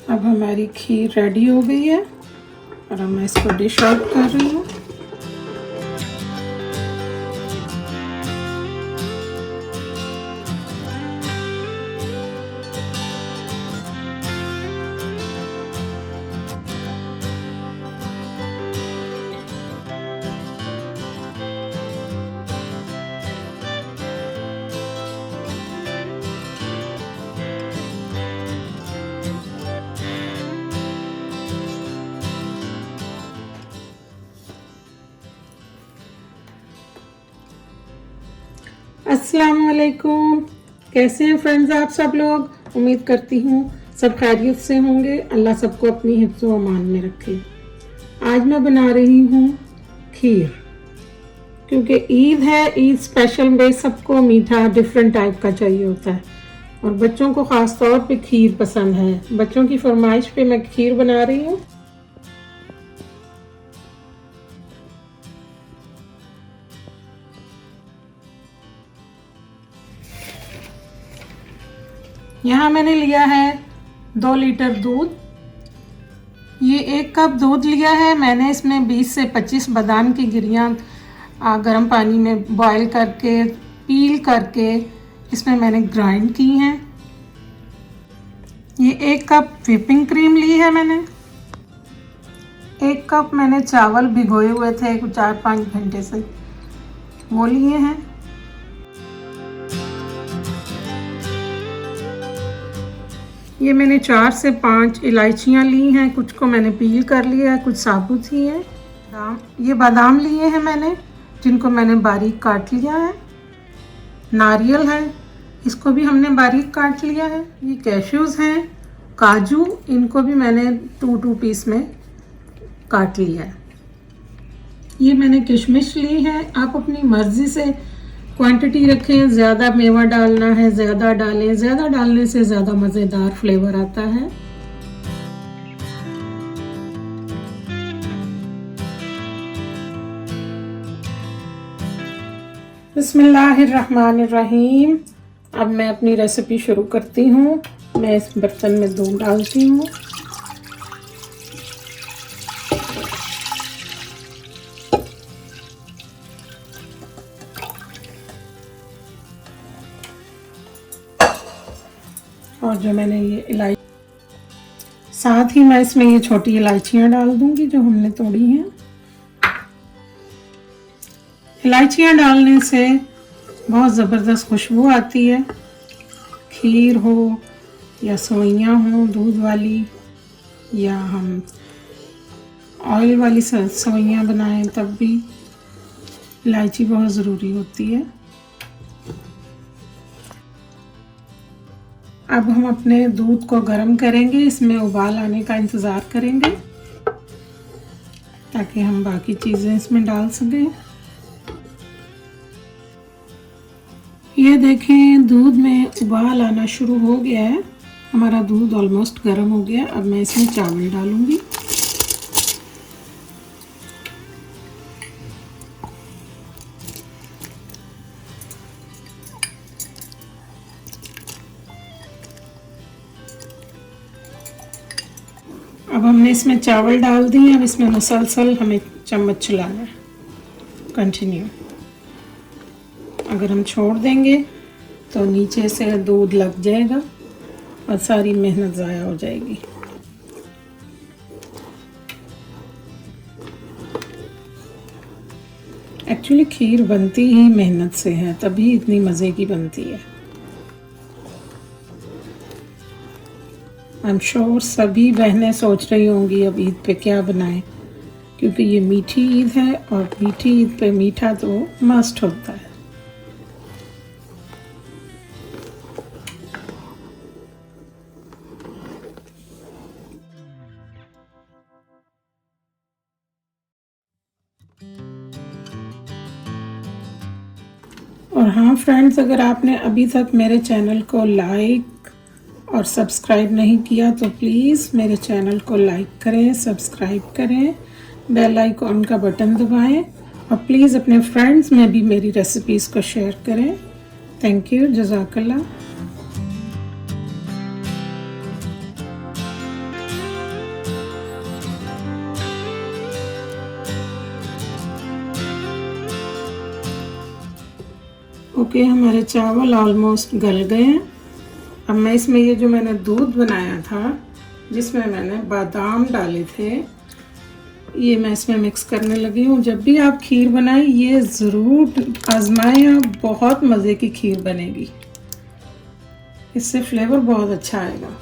अब हमारी खीर रेडी हो गई है और अब मैं इसको डिश आउट कर रही हूँ। अस्सलाम वालेकुम, कैसे हैं फ्रेंड्स आप सब लोग। उम्मीद करती हूँ सब खैरियत से होंगे। अल्लाह सबको अपनी हिफ्ज़ व अमान में रखे। आज मैं बना रही हूँ खीर, क्योंकि ईद है। ईद स्पेशल में सबको मीठा डिफरेंट टाइप का चाहिए होता है और बच्चों को ख़ास तौर पे खीर पसंद है। बच्चों की फरमाइश पे मैं खीर बना रही हूँ। यहाँ मैंने लिया है 2 लीटर दूध। ये 1 कप दूध लिया है मैंने। इसमें 20 से 25 बादाम की गिरियाँ गर्म पानी में बॉईल करके पील करके इसमें मैंने ग्राइंड की हैं। ये 1 कप व्हिपिंग क्रीम ली है मैंने। 1 कप मैंने चावल भिगोए हुए थे कुछ 4-5 घंटे से, वो लिए हैं। ये मैंने 4 से 5 इलायचियाँ ली हैं, कुछ को मैंने पील कर लिया है, कुछ साबुत ही है। ये बादाम लिए हैं मैंने, जिनको मैंने बारीक काट लिया है। नारियल है, इसको भी हमने बारीक काट लिया है। ये कैश्यूज़ हैं, काजू, इनको भी मैंने 2 पीस में काट लिया है। ये मैंने किशमिश ली है। आप अपनी मर्ज़ी से क्वांटिटी रखें, ज़्यादा मेवा डालना है ज़्यादा डालें, ज़्यादा डालने से ज़्यादा मज़ेदार फ्लेवर आता है। बिस्मिल्लाहिर्रहमानिर्रहीम। अब मैं अपनी रेसिपी शुरू करती हूँ। मैं इस बर्तन में दूध डालती हूँ। और जो मैंने ये इलायची, साथ ही मैं इसमें ये छोटी इलायचियाँ डाल दूंगी जो हमने तोड़ी हैं। इलायचियाँ डालने से बहुत ज़बरदस्त खुशबू आती है। खीर हो या सेवइयाँ हो दूध वाली, या हम ऑयल वाली सेवइयाँ बनाएं तब भी इलायची बहुत ज़रूरी होती है। अब हम अपने दूध को गर्म करेंगे, इसमें उबाल आने का इंतज़ार करेंगे ताकि हम बाकी चीज़ें इसमें डाल सकें। ये देखें, दूध में उबाल आना शुरू हो गया है। हमारा दूध ऑलमोस्ट गर्म हो गया। अब मैं इसमें चावल डालूंगी। अब हमने इसमें चावल डाल दिए। अब इसमें मुसलसल हमें चम्मच चलाना है, कंटिन्यू। अगर हम छोड़ देंगे तो नीचे से दूध लग जाएगा और सारी मेहनत ज़ाया हो जाएगी। एक्चुअली खीर बनती ही मेहनत से है, तभी इतनी मज़े की बनती है। आई एम श्योर सभी बहनें सोच रही होंगी अब ईद पे क्या बनाएं, क्योंकि ये मीठी ईद है और मीठी ईद पे मीठा तो मस्ट होता है। और हाँ फ्रेंड्स, अगर आपने अभी तक मेरे चैनल को लाइक और सब्सक्राइब नहीं किया तो प्लीज़ मेरे चैनल को लाइक करें, सब्सक्राइब करें, बेल आइकॉन का बटन दबाएं और प्लीज़ अपने फ्रेंड्स में भी मेरी रेसिपीज़ को शेयर करें। थैंक यू, जज़ाकल्लाह। ओके, हमारे चावल ऑलमोस्ट गल गए हैं। अब मैं इसमें ये जो मैंने दूध बनाया था जिसमें मैंने बादाम डाले थे, ये मैं इसमें मिक्स करने लगी हूँ। जब भी आप खीर बनाएं ये ज़रूर आजमाएं, आप बहुत मज़े की खीर बनेगी, इससे फ्लेवर बहुत अच्छा आएगा।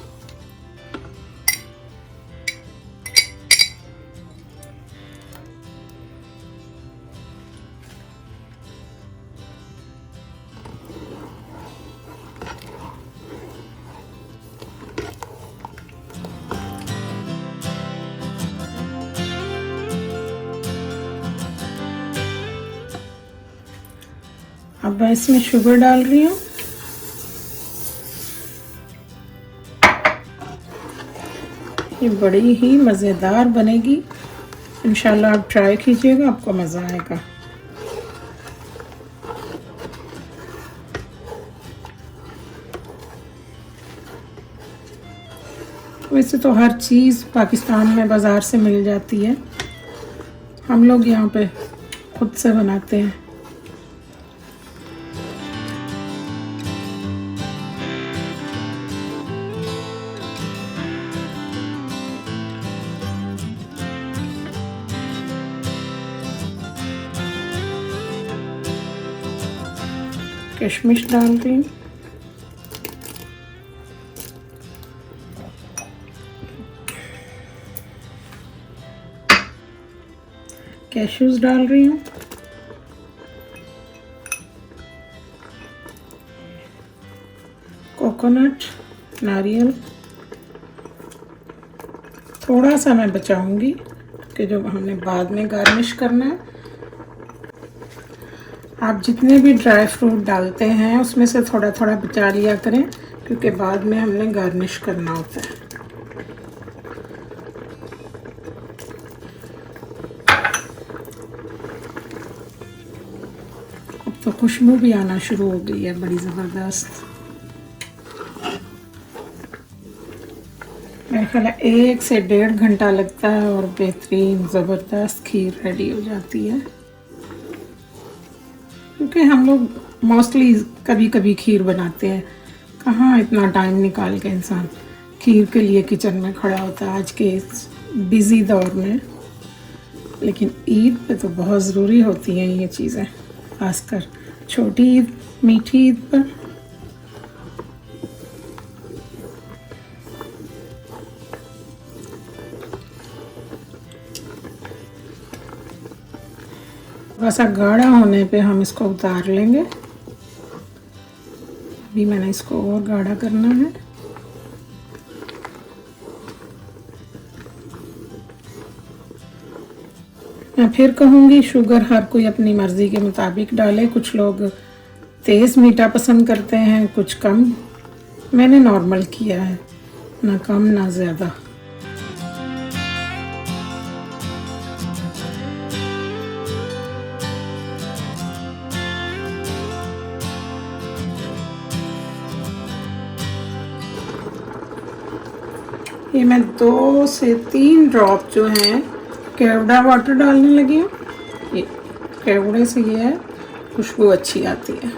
अब मैं इसमें शुगर डाल रही हूँ। ये बड़ी ही मज़ेदार बनेगी, इंशाल्लाह आप ट्राई कीजिएगा, आपको मज़ा आएगा। वैसे तो हर चीज़ पाकिस्तान में बाज़ार से मिल जाती है, हम लोग यहाँ पे खुद से बनाते हैं। किशमिश डाल रही हूँ, कैश्यूज डाल रही हूँ, कोकोनट, नारियल थोड़ा सा मैं बचाऊंगी कि जो हमने बाद में गार्निश करना है। आप जितने भी ड्राई फ्रूट डालते हैं उसमें से थोड़ा थोड़ा बचा लिया करें, क्योंकि बाद में हमने गार्निश करना होता है। अब तो खुशबू भी आना शुरू हो गई है, बड़ी ज़बरदस्त। मेरे ख्याल 1 से 1.5 घंटा लगता है और बेहतरीन ज़बरदस्त खीर रेडी हो जाती है। क्योंकि हम लोग मोस्टली कभी कभी खीर बनाते हैं, कहाँ इतना टाइम निकाल के इंसान खीर के लिए किचन में खड़ा होता है आज के बिज़ी दौर में। लेकिन ईद पे तो बहुत ज़रूरी होती हैं ये चीज़ें, खासकर छोटी ईद, मीठी ईद पर। थोड़ा सा गाढ़ा होने पे हम इसको उतार लेंगे। अभी मैंने इसको और गाढ़ा करना है। मैं फिर कहूँगी शुगर हर कोई अपनी मर्ज़ी के मुताबिक डाले। कुछ लोग तेज़ मीठा पसंद करते हैं, कुछ कम। मैंने नॉर्मल किया है, ना कम ना ज़्यादा। ये मैं 2 से 3 ड्रॉप जो हैं केवड़ा वाटर डालने लगी हूँ। ये केवड़े से ये है खुशबू अच्छी आती है।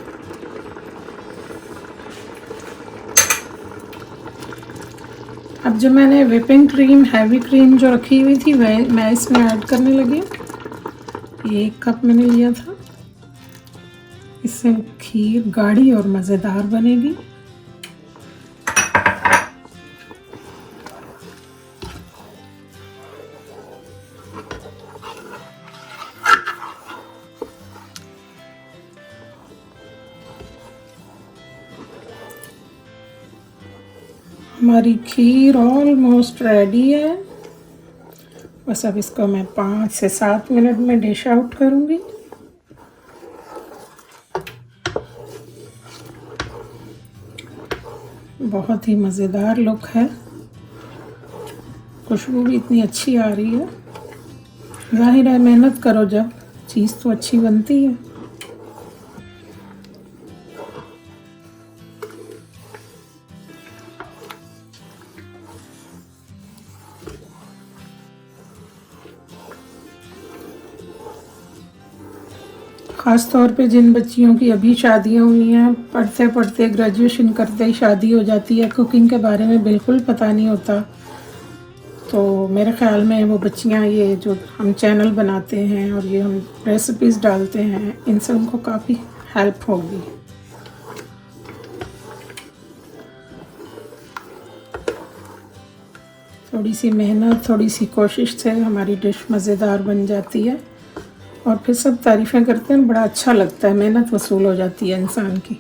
अब जो मैंने व्हिपिंग क्रीम, हैवी क्रीम जो रखी हुई थी वह मैं इसमें ऐड करने लगी हूँ। ये 1 कप मैंने लिया था। इससे खीर गाढ़ी और मज़ेदार बनेगी। हमारी खीर ऑलमोस्ट रेडी है। बस अब इसको मैं 5 से 7 मिनट में डिश आउट करूँगी। बहुत ही मज़ेदार लुक है, खुशबू भी इतनी अच्छी आ रही है। जाहिर है मेहनत करो जब, चीज़ तो अच्छी बनती है। ख़ास तौर पे जिन बच्चियों की अभी शादियां हुई हैं, पढ़ते पढ़ते ग्रेजुएशन करते ही शादी हो जाती है, कुकिंग के बारे में बिल्कुल पता नहीं होता, तो मेरे ख़्याल में वो बच्चियां ये जो हम चैनल बनाते हैं और ये हम रेसिपीज़ डालते हैं, इनसे उनको काफ़ी हेल्प होगी। थोड़ी सी मेहनत, थोड़ी सी कोशिश से हमारी डिश मज़ेदार बन जाती है और फिर सब तारीफ़ें करते हैं, बड़ा अच्छा लगता है, मेहनत वसूल हो जाती है इंसान की।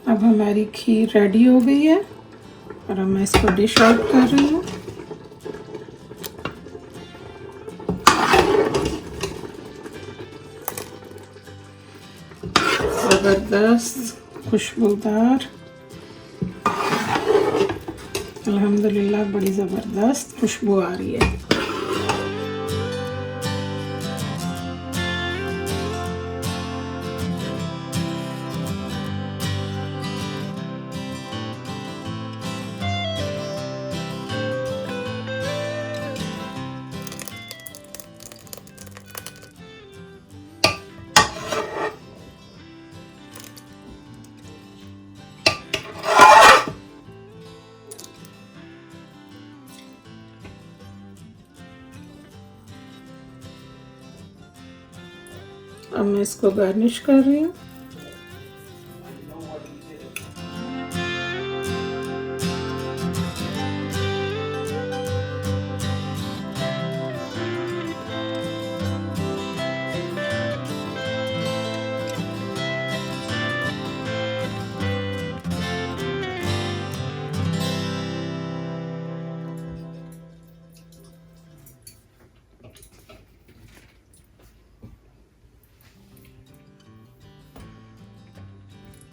अब हमारी खीर रेडी हो गई है और अब मैं इसको डिश आउट कर रही हूँ। ज़बरदस्त खुशबूदार, अल्हम्दुलिल्लाह बड़ी ज़बरदस्त खुशबू आ रही है। अब मैं इसको गार्निश कर रही हूँ।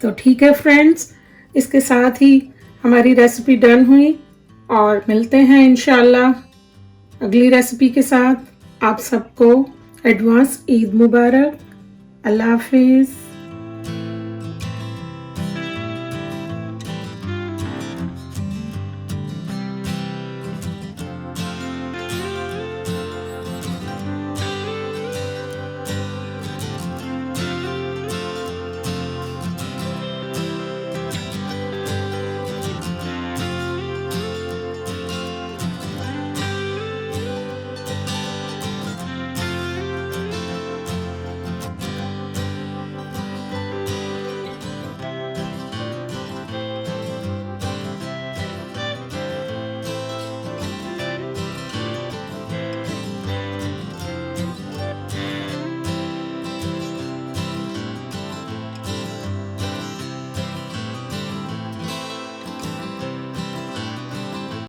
तो ठीक है फ्रेंड्स, इसके साथ ही हमारी रेसिपी डन हुई और मिलते हैं इंशाल्लाह अगली रेसिपी के साथ। आप सबको एडवांस ईद मुबारक। अल्लाह हाफिज़।